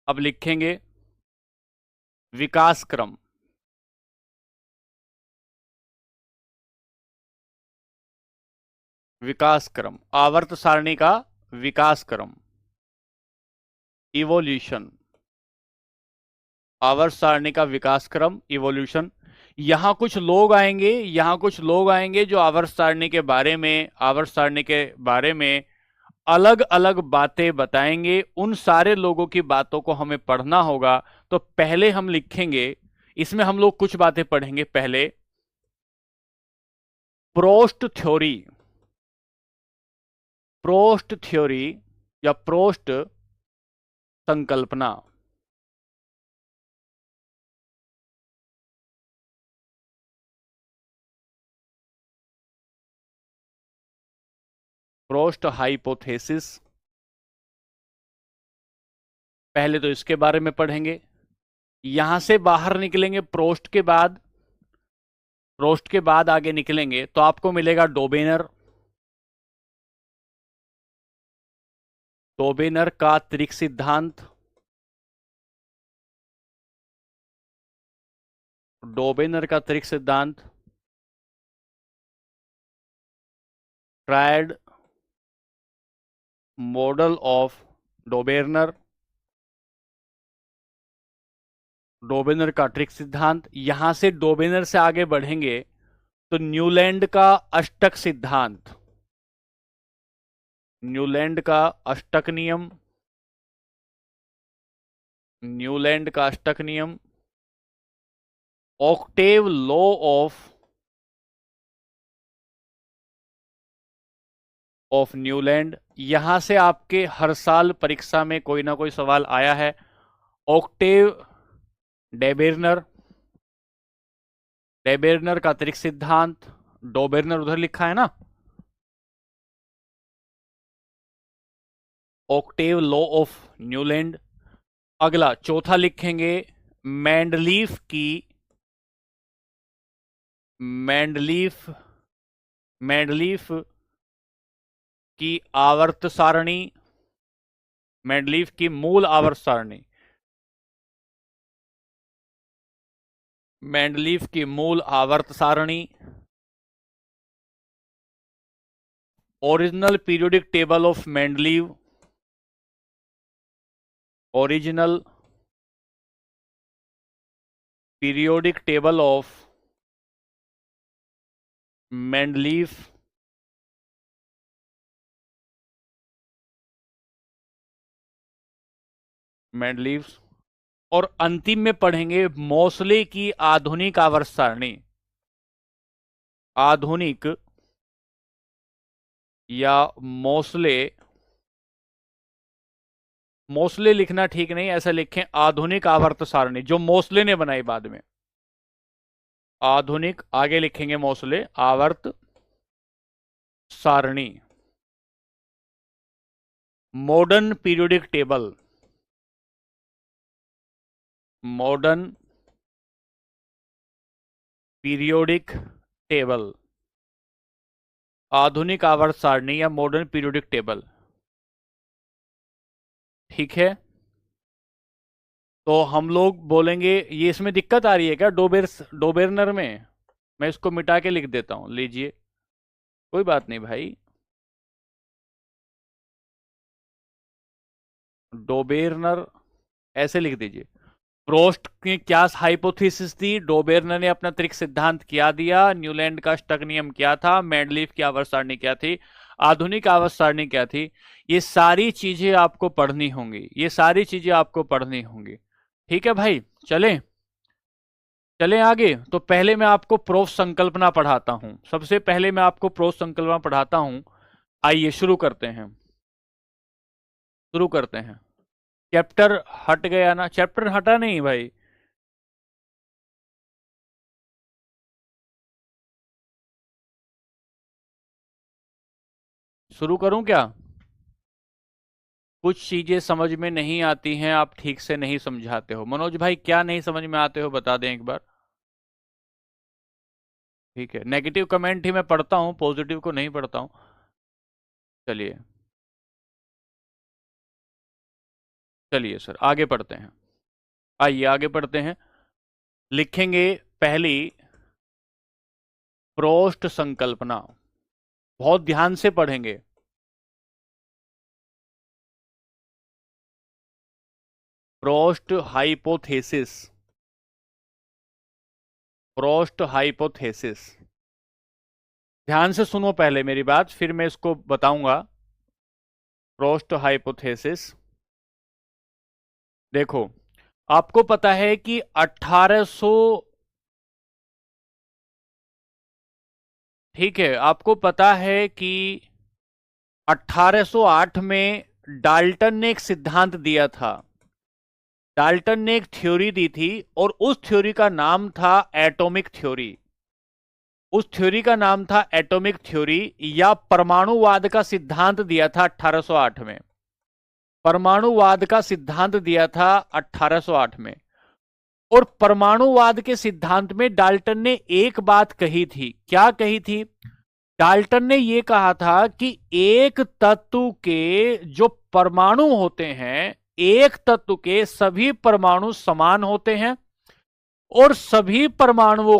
अब लिखेंगे विकास क्रम। विकास क्रम, आवर्त सारणी का विकास क्रम, इवोल्यूशन। आवर्त सारणी का विकास क्रम, इवोल्यूशन। यहां कुछ लोग आएंगे जो आवर्त सारणी के बारे में अलग अलग बातें बताएंगे। उन सारे लोगों की बातों को हमें पढ़ना होगा। तो पहले हम लिखेंगे, इसमें हम लोग कुछ बातें पढ़ेंगे। पहले प्रोस्ट थ्योरी, प्रोस्ट थ्योरी या प्रोस्ट संकल्पना। प्रोस्ट हाइपोथेसिस, पहले तो इसके बारे में पढ़ेंगे। यहां से बाहर निकलेंगे प्रोस्ट के बाद आगे निकलेंगे तो आपको मिलेगा डोबेनर। डोबेनर का त्रिक सिद्धांत, डोबेनर का त्रिक सिद्धांत, ट्रायड मॉडल ऑफ डोबेरनर, डोबेनर का ट्रिक सिद्धांत। यहां से डोबेनर से आगे बढ़ेंगे तो न्यूलैंड का अष्टक सिद्धांत, न्यूलैंड का अष्टक नियम, न्यूलैंड का अष्टक नियम, ऑक्टेव लॉ ऑफ न्यूलैंड। यहां से आपके हर साल परीक्षा में कोई ना कोई सवाल आया है। ऑक्टेव डेबेरनर, डेबेरनर का त्रिक सिद्धांत, डोबेरनर उधर लिखा है ना, ऑक्टेव लॉ ऑफ न्यूलैंड। अगला चौथा लिखेंगे मैंडलीफ की, मैंडलीफ मैंडलीफ की आवर्त सारणी, मैंडलीफ की मूल आवर्त सारणी, मैंडलीफ की मूल आवर्त सारणी। Original periodic table of Mendeleev, original periodic table of Mendeleev, Mendeleev. और अंतिम में पढ़ेंगे मोसले की आधुनिक आवर्त सारणी। आधुनिक या मोसले, मोसले लिखना ठीक नहीं, ऐसा लिखें आधुनिक आवर्त सारणी, जो मोसले ने बनाई बाद में। आधुनिक, आगे लिखेंगे मोसले, आवर्त सारणी। Modern periodic table, modern periodic table, आधुनिक आवर्त सारणी या मॉडर्न पीरियोडिक टेबल। ठीक है, तो हम लोग बोलेंगे, ये इसमें दिक्कत आ रही है क्या डोबेरनर में? मैं इसको मिटा के लिख देता हूं, लीजिए, कोई बात नहीं भाई। डोबेरनर ऐसे लिख दीजिए। प्रोस्ट की क्या हाइपोथेसिस थी? डोबेरनर ने अपना त्रिक सिद्धांत क्या दिया? न्यूलैंड का स्टक नियम क्या था? मेंडलीफ की आवर्त सारणी क्या थी? आधुनिक आवर्त सारणी क्या थी? ये सारी चीजें आपको पढ़नी होंगी, ये सारी चीजें आपको पढ़नी होंगी। ठीक है भाई, चलें चलें आगे। तो पहले मैं आपको प्रोस्ट संकल्पना पढ़ाता हूं, सबसे पहले मैं आपको प्रोस्ट संकल्पना पढ़ाता हूं। आइए शुरू करते हैं, शुरू करते हैं। चैप्टर हट गया ना? चैप्टर हटा नहीं भाई, शुरू करूं क्या? कुछ चीजें समझ में नहीं आती हैं, आप ठीक से नहीं समझाते हो। मनोज भाई, क्या नहीं समझ में आते हो बता दें एक बार। ठीक है, नेगेटिव कमेंट ही मैं पढ़ता हूं, पॉजिटिव को नहीं पढ़ता हूं। चलिए चलिए सर, आगे पढ़ते हैं। आइए आगे पढ़ते हैं। लिखेंगे पहली प्रोस्ट संकल्पना, बहुत ध्यान से पढ़ेंगे। प्रोस्ट हाइपोथेसिस, प्रोस्ट हाइपोथेसिस। ध्यान से सुनो पहले मेरी बात, फिर मैं इसको बताऊंगा। प्रोस्ट हाइपोथेसिस, देखो, आपको पता है कि 1800, ठीक है, आपको पता है कि 1808 में डाल्टन ने एक सिद्धांत दिया था। डाल्टन ने एक थ्योरी दी थी और उस थ्योरी का नाम था एटॉमिक थ्योरी। उस थ्योरी का नाम था एटॉमिक थ्योरी, या परमाणुवाद का सिद्धांत दिया था 1808 में। परमाणुवाद का सिद्धांत दिया था 1808 में। और परमाणुवाद के सिद्धांत में डाल्टन ने एक बात कही थी। क्या कही थी? डाल्टन ने यह कहा था कि एक तत्व के जो परमाणु होते हैं, एक तत्व के सभी परमाणु समान होते हैं और सभी परमाणुओं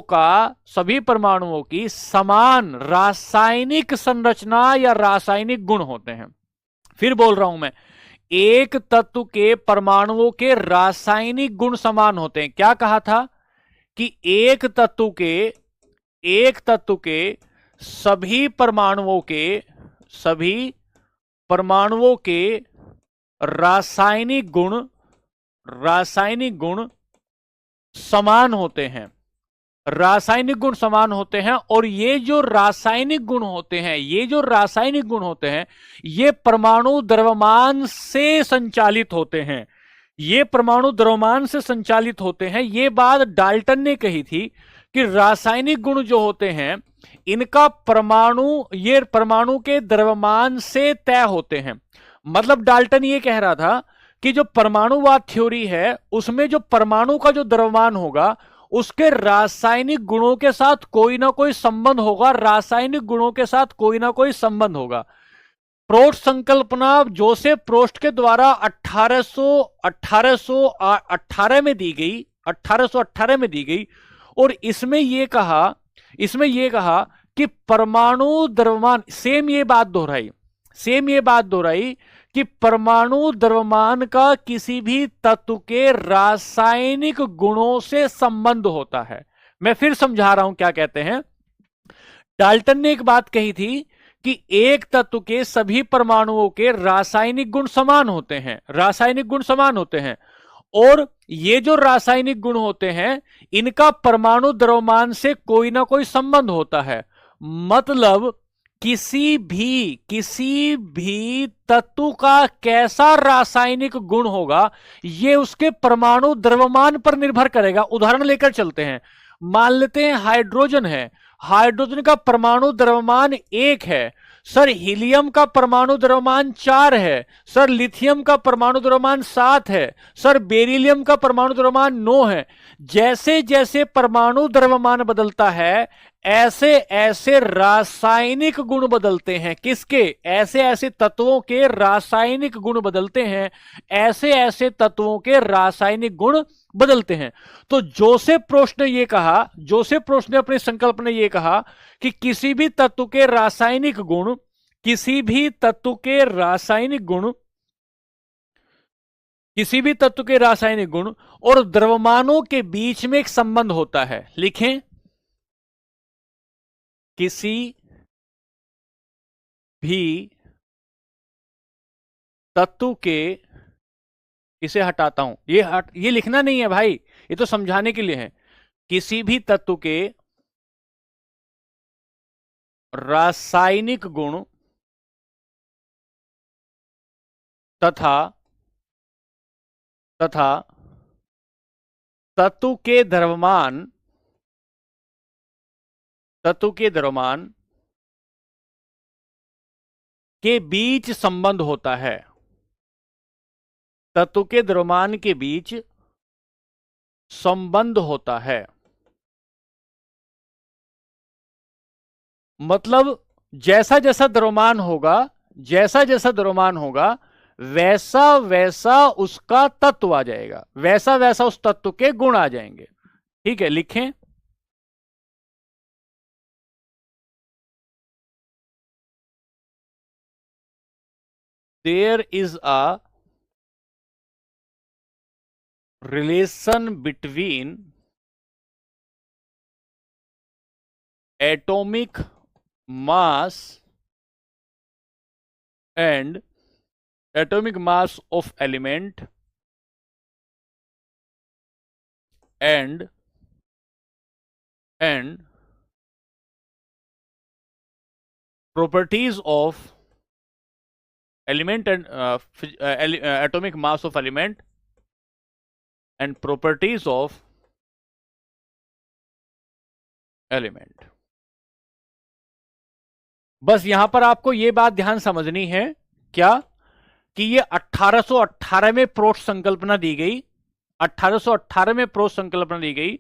की समान रासायनिक संरचना या रासायनिक गुण होते हैं। फिर बोल रहा हूं मैं, एक तत्व के परमाणुओं के रासायनिक गुण समान होते हैं। क्या कहा था? कि एक तत्व के सभी परमाणुओं के रासायनिक गुण समान होते हैं। रासायनिक गुण समान होते हैं, और ये जो रासायनिक गुण होते हैं, ये परमाणु द्रव्यमान से संचालित होते हैं। ये बात डाल्टन ने कही थी कि रासायनिक गुण जो होते हैं, इनका परमाणु के द्रव्यमान से तय होते हैं। मतलब डाल्टन ये कह रहा था कि जो परमाणुवाद थ्योरी है, उसमें जो परमाणु का जो द्रव्यमान होगा, उसके रासायनिक गुणों के साथ कोई ना कोई संबंध होगा। प्रोस्ट संकल्पना जोसेफ प्रोस्ट के द्वारा 1818 में दी गई, और इसमें यह कहा कि परमाणु द्रव्यमान, सेम ये बात दोहराई कि परमाणु द्रव्यमान का किसी भी तत्व के रासायनिक गुणों से संबंध होता है। मैं फिर समझा रहा हूं क्या कहते हैं। डाल्टन ने एक बात कही थी कि एक तत्व के सभी परमाणुओं के रासायनिक गुण समान होते हैं, और ये जो रासायनिक गुण होते हैं इनका परमाणु द्रव्यमान से कोई ना कोई संबंध होता है। मतलब किसी भी तत्व का कैसा रासायनिक गुण होगा ये उसके परमाणु द्रव्यमान पर निर्भर करेगा। उदाहरण लेकर चलते हैं, मान लेते हैं हाइड्रोजन है, हाइड्रोजन का परमाणु द्रव्यमान 1 है। सर हीलियम का परमाणु द्रव्यमान 4 है। सर लिथियम का परमाणु द्रव्यमान 7 है। सर बेरिलियम का परमाणु द्रव्यमान 9 है। जैसे जैसे परमाणु द्रव्यमान बदलता है ऐसे ऐसे रासायनिक गुण बदलते हैं। किसके? ऐसे ऐसे तत्वों के रासायनिक गुण बदलते हैं, ऐसे ऐसे तत्वों के रासायनिक गुण बदलते हैं। तो जोसेफ प्रोस्ट ने यह कहा, जोसेफ प्रोस्ट ने अपने संकल्प में यह कहा कि किसी भी तत्व के रासायनिक गुण, किसी भी तत्व के रासायनिक गुण, किसी भी तत्व के रासायनिक गुण और द्रव्यमानों के बीच में एक संबंध होता है। लिखें, किसी भी तत्व के, इसे हटाता हूं, ये लिखना नहीं है भाई, ये तो समझाने के लिए है। किसी भी तत्व के रासायनिक गुण तथा तथा तत्व के द्रव्यमान, तत्व के द्रव्यमान के बीच संबंध होता है। तत्व के द्रव्यमान के बीच संबंध होता है। मतलब जैसा जैसा द्रव्यमान होगा, जैसा जैसा द्रव्यमान होगा वैसा वैसा उसका तत्व आ जाएगा, वैसा वैसा उस तत्व के गुण आ जाएंगे। ठीक है, लिखें, there is a relation between atomic mass and atomic mass of element and properties of element and atomic mass of element and properties of element। बस यहां पर आपको यह बात ध्यान समझनी है क्या कि ये 1818 में प्रोस्ट संकल्पना दी गई, 1818 में प्रोस्ट संकल्पना दी गई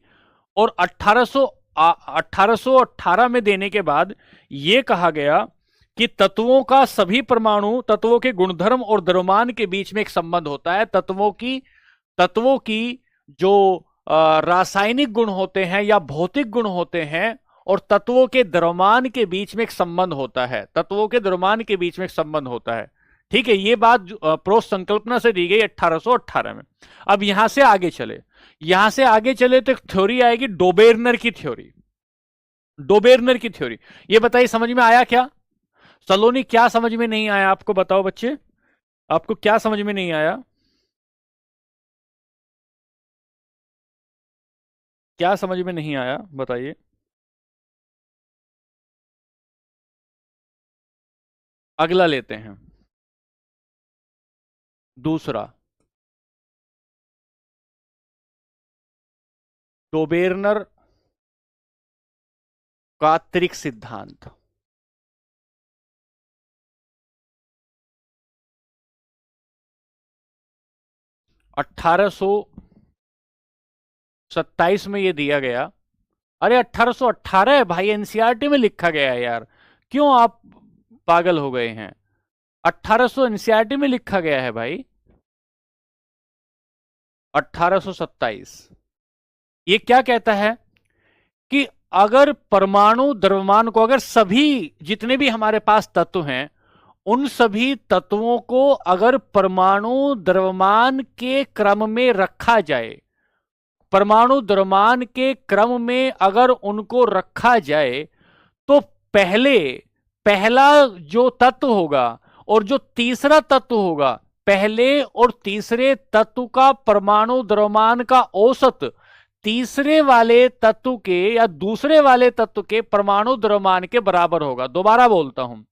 और 1818 में देने के बाद यह कहा गया कि तत्वों का सभी परमाणु, तत्वों के गुणधर्म और द्रव्यमान के बीच में एक संबंध होता है। तत्वों की जो रासायनिक गुण होते हैं या भौतिक गुण होते हैं और तत्वों के द्रव्यमान के बीच में एक संबंध होता है, तत्वों के द्रव्यमान के बीच में एक संबंध होता है। ठीक है, ये बात प्रोस्ट संकल्पना से दी गई 1818 में। अब यहां से आगे चले, यहां से आगे चले तो एक थ्योरी आएगी डोबेर्नर की थ्योरी। डोबेर्नर की थ्योरी, ये बताइए समझ में आया क्या? सलोनी, क्या समझ में नहीं आया आपको? बताओ बच्चे, आपको क्या समझ में नहीं आया? क्या समझ में नहीं आया बताइए। अगला लेते हैं, दूसरा, डोबेर्नर का त्रिक सिद्धांत। अठारह सौ 27 में यह दिया गया। अरे 1818 है भाई, एनसीईआरटी में लिखा गया है यार, क्यों आप पागल हो गए हैं? 1800 एनसीईआरटी में लिखा गया है भाई, 1827। ये क्या कहता है कि अगर परमाणु द्रव्यमान को, अगर सभी जितने भी हमारे पास तत्व हैं उन सभी तत्वों को अगर परमाणु द्रव्यमान के क्रम में रखा जाए, परमाणु द्रव्यमान के क्रम में अगर उनको रखा जाए तो पहला जो तत्व होगा और जो तीसरा तत्व होगा पहले और तीसरे तत्व का परमाणु द्रव्यमान का औसत तीसरे वाले तत्व के या दूसरे वाले तत्व के परमाणु द्रव्यमान के बराबर होगा। दोबारा बोलता हूं।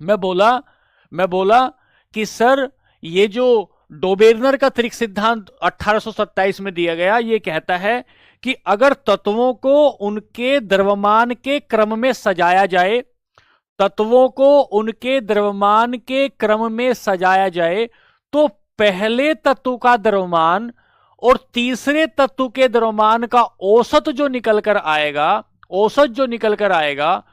मैं बोला कि सर, ये जो डोबेर्नर का त्रिक सिद्धांत 1827 में दिया गया, ये कहता है कि अगर तत्वों को उनके द्रव्यमान के क्रम में सजाया जाए, तत्वों को उनके द्रव्यमान के क्रम में सजाया जाए, तो पहले तत्व का द्रव्यमान और तीसरे तत्व के द्रव्यमान का औसत जो निकल कर आएगा,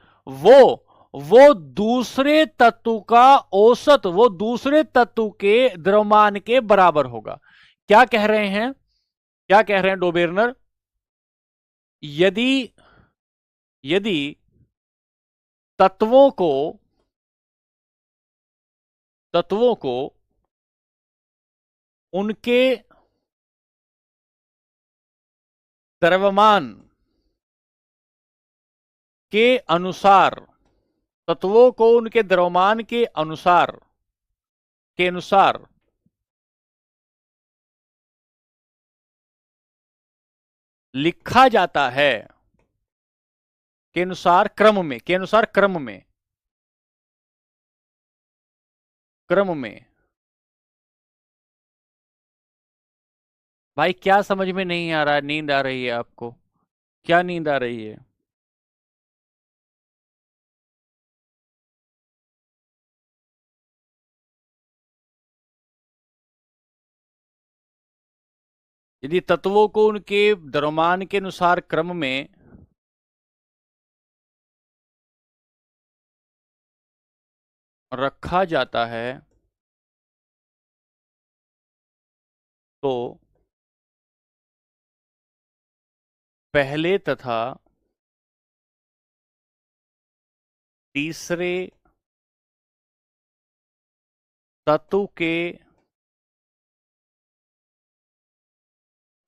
वो दूसरे तत्व का औसत, वो दूसरे तत्व के द्रव्यमान के बराबर होगा। क्या कह रहे हैं डोबेर्नर? यदि यदि तत्वों को उनके द्रव्यमान के अनुसार, तत्वों को उनके द्रव्यमान के अनुसार लिखा जाता है, के अनुसार क्रम में। भाई क्या समझ में नहीं आ रहा है? नींद आ रही है आपको? क्या नींद आ रही है? यदि तत्वों को उनके द्रव्यमान के अनुसार क्रम में रखा जाता है, तो पहले तथा तीसरे तत्व के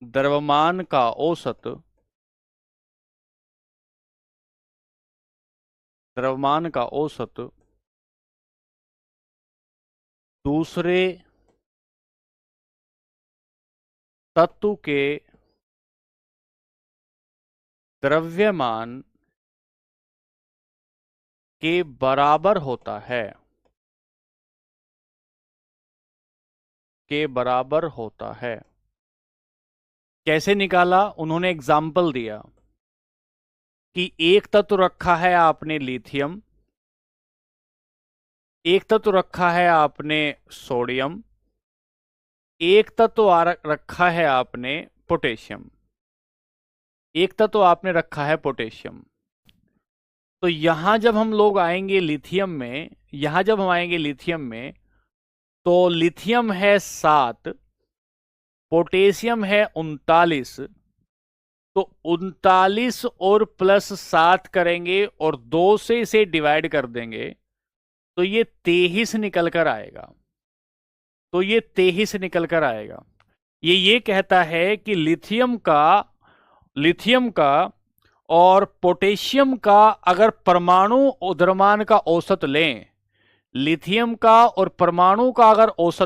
द्रव्यमान का औसत दूसरे तत्व के द्रव्यमान के बराबर होता है। कैसे निकाला? उन्होंने एग्जाम्पल दिया कि एक तत्व रखा है आपने लिथियम, एक तत्व रखा है आपने सोडियम, एक तत्व रखा है आपने पोटेशियम, तो यहां जब हम लोग आएंगे लिथियम में, तो लिथियम है 7, पोटेशियम है 39, तो 39 और प्लस 7 करेंगे और 2 से इसे डिवाइड कर देंगे, तो ये 23 निकल कर आएगा। ये कहता है कि लिथियम का और पोटेशियम का अगर परमाणु द्रव्यमान का औसत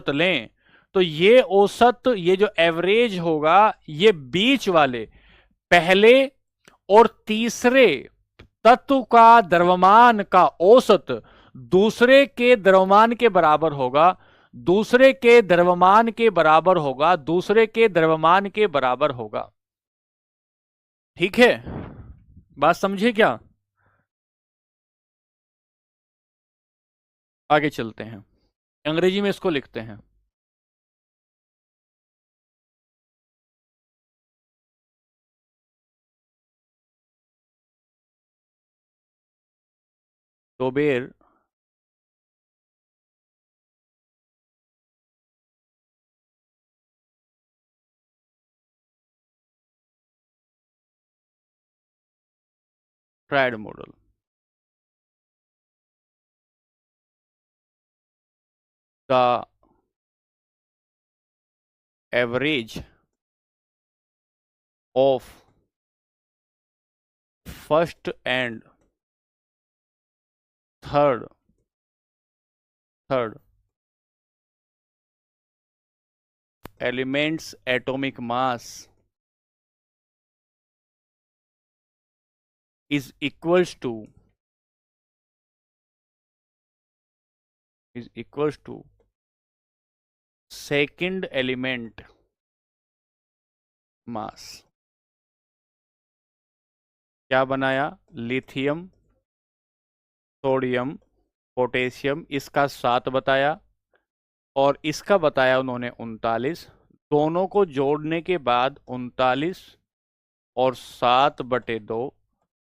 लें, तो ये औसत, ये जो एवरेज होगा, ये बीच वाले पहले और तीसरे तत्व का द्रव्यमान का औसत दूसरे के द्रव्यमान के बराबर होगा। ठीक है? बात समझे क्या? आगे चलते हैं, अंग्रेजी में इसको लिखते हैं। Dobereiner triad model. The average of first and third elements atomic mass is equals to second element mass. क्या बनाया? लिथियम, सोडियम, पोटेशियम, इसका 7 बताया और इसका बताया उन्होंने 39। दोनों को जोड़ने के बाद 39 और 7/2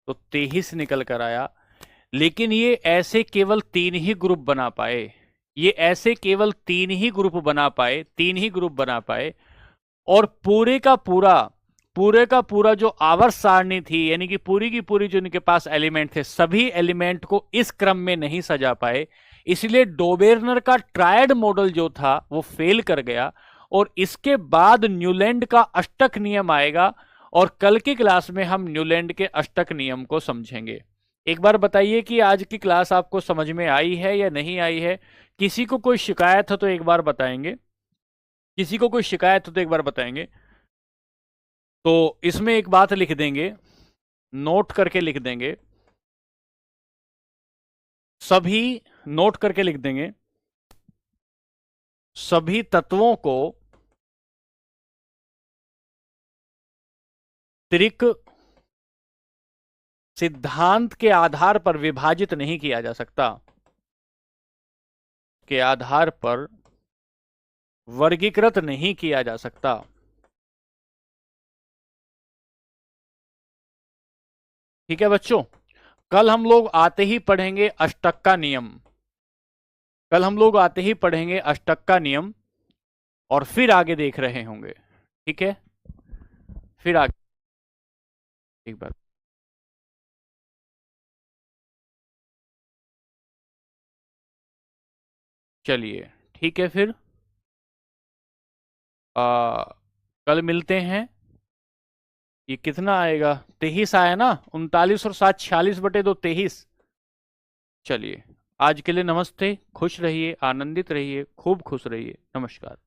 तो 23 निकल कर आया। लेकिन ये ऐसे केवल 3 ही ग्रुप बना पाए, ये ऐसे केवल 3 ही ग्रुप बना पाए, 3 ही ग्रुप बना पाए। और पूरे का पूरा जो आवर्त सारणी थी, यानी कि पूरी की पूरी जो इनके पास एलिमेंट थे, सभी एलिमेंट को इस क्रम में नहीं सजा पाए। इसलिए डोबेर्नर का ट्रायड मॉडल जो था वो फेल कर गया। और इसके बाद न्यूलैंड का अष्टक नियम आएगा और कल की क्लास में हम न्यूलैंड के अष्टक नियम को समझेंगे। एक बार बताइए कि आज की क्लास आपको समझ में आई है या नहीं आई है? किसी को कोई शिकायत हो तो एक बार बताएंगे, किसी को कोई शिकायत हो तो एक बार बताएंगे। तो इसमें एक बात लिख देंगे, नोट करके लिख देंगे, सभी नोट करके लिख देंगे, सभी तत्वों को त्रिक सिद्धांत के आधार पर विभाजित नहीं किया जा सकता, के आधार पर वर्गीकृत नहीं किया जा सकता। ठीक है बच्चों, कल हम लोग आते ही पढ़ेंगे अष्टक का नियम, कल हम लोग आते ही पढ़ेंगे अष्टक का नियम और फिर आगे देख रहे होंगे। ठीक है, फिर आगे एक बार चलिए, ठीक है फिर कल मिलते हैं। ये कितना आएगा? 23 आया ना, 39 और 7 46/2 23। चलिए, आज के लिए नमस्ते, खुश रहिए, आनंदित रहिए, खूब खुश रहिए, नमस्कार।